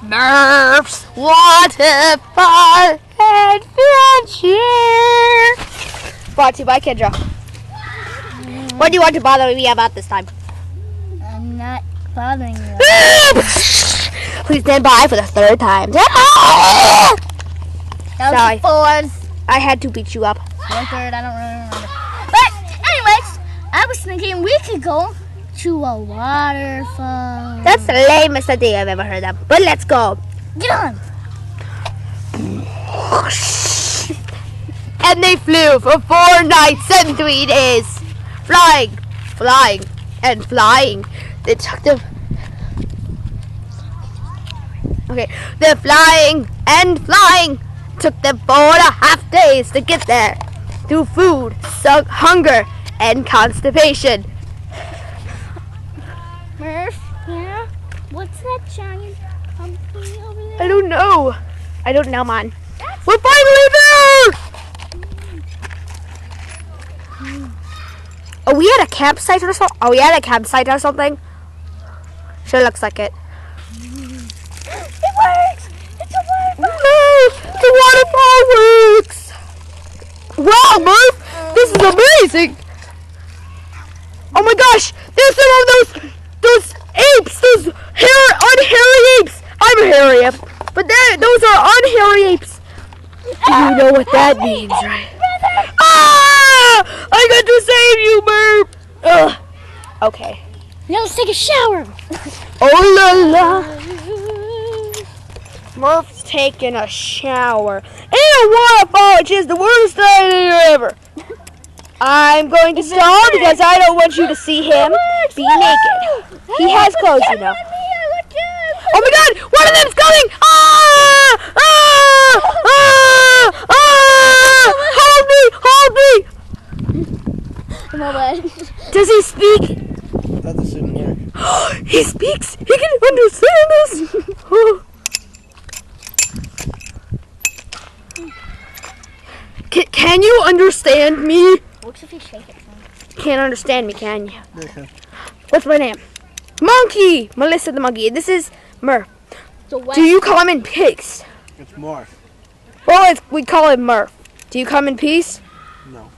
Murfs waterfall adventure. Brought to you by Kendra. What do you want to bother me about this time? I'm not bothering you. Please stand by for the third time. That was Sorry. the fourth. I had to beat you up. Or third, I don't really remember. But anyways, I was thinking we could go to a waterfall. That's the lamest idea I've ever heard of. But let's go. Get on. And they flew for 4 nights and 3 days. Flying, flying, and flying. They took them. Okay, they're flying and flying. Took them 4.5 days to get there. Through food, hunger, and constipation. Murf, yeah? What's that giant company over there? I don't know. I don't know, man. We're finally there! Are we at a campsite or something? Are we at a campsite or something? Sure looks like it. It works! It's a waterfall! No! The waterfall works! Wow, Murf! This is amazing! Oh my gosh! There's some of those apes! Those unhairy apes! I'm a hairy ape. But those are unhairy apes. You know what that means, right? Ah! I got to save you, Murf! Ugh. Okay. Now let's take a shower. Oh la la! Murf's taking a shower in a waterfall, which is the worst idea ever. I'm going to stall because I don't want you to see him be naked. He has clothes, you know. Oh my God! One of them's coming! Ah! Ah! Ah! Ah! Hold me! Does he speak? That doesn't work. He speaks! He can understand us! Can you understand me? What if you shake it? Can't understand me, can you? Okay. What's my name? Monkey! Melissa the monkey. This is Murf. Do you come in peace? It's Murf. Well, we call him Murf. Do you come in peace? No.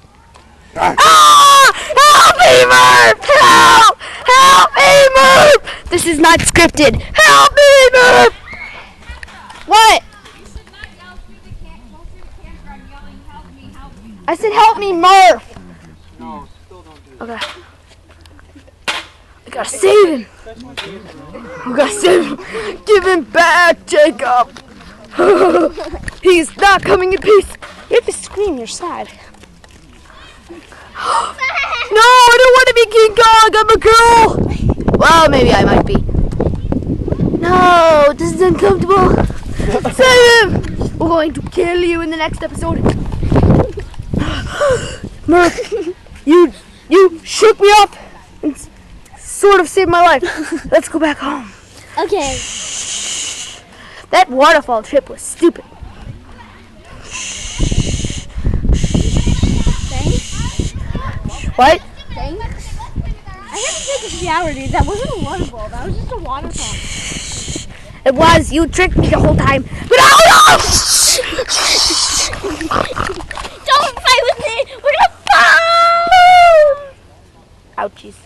Ah! Help me, Murf! Help! Help me, Murf! This is not scripted. Help me, Murf! What? I said help me, Murf! No, still don't do Okay. I gotta save him. We gotta save him. Give him back, Jacob. He's not coming in peace. You have to scream. You're sad. No, I don't want to be King Kong. I'm a girl. Well, maybe I might be. No, this is uncomfortable. Save him. We're going to kill you in the next episode. Murf, you shook me up and sort of saved my life. Let's go back home. Okay. That waterfall trip was stupid. Thanks. What? Thanks. I had to take a shower, dude. That wasn't a waterfall. That was just a waterfall. It was. You tricked me the whole time. But oh no! Don't fight with me. We're gonna fall. Ouchies.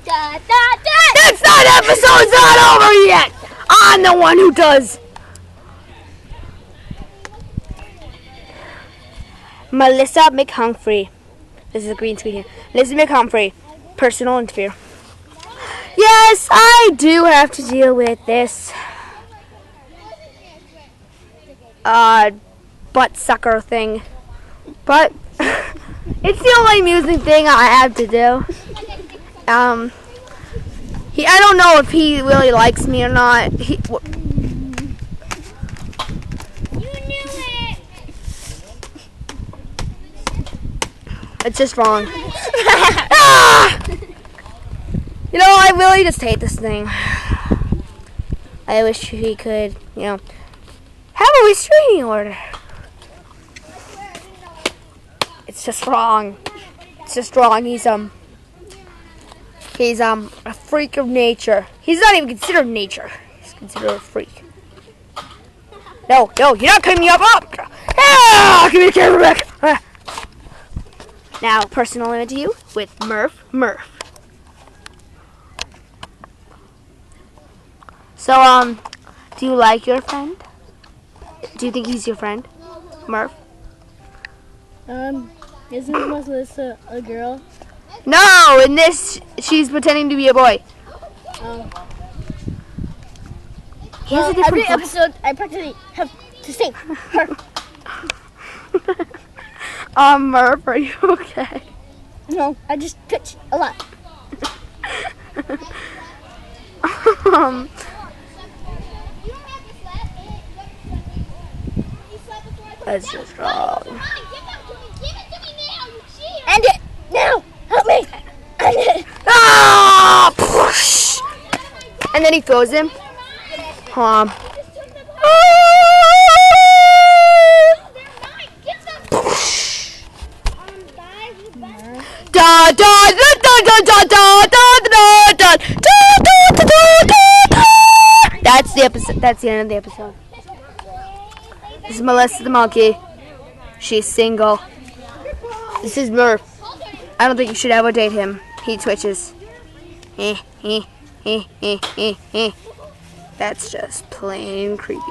Da, da, da. Next episode's not over yet. I'm the one who does. Melissa McHumphrey. This is a green screen here. Melissa McHumphrey. Personal interview. Yes, I do have to deal with this. Butt sucker thing. But it's the only amusing thing I have to do. I don't know if he really likes me or not. You knew it. It's just wrong. Ah! You know, I really just hate this thing. I wish he could, have a restraining order. It's just wrong. It's just wrong. He's a freak of nature. He's not even considered nature. He's considered a freak. No, you're not cutting me up. Ah, give me the camera back. Ah. Now, personal interview with Murf. So, do you like your friend? Do you think he's your friend, Murf? Isn't Melissa a girl? No, in this, she's pretending to be a boy. Oh. He has a different Every voice. episode, I practically have to sing her. Murf, are you okay? No, I just pitch a lot. That's just wrong. End it now. Help me. End it. Ah! And then he throws him. Da da da da da da da da da da. That's the episode. That's the end of the episode. This is Melissa the monkey. She's single. This is Murf. I don't think you should ever date him. He twitches. That's just plain creepy.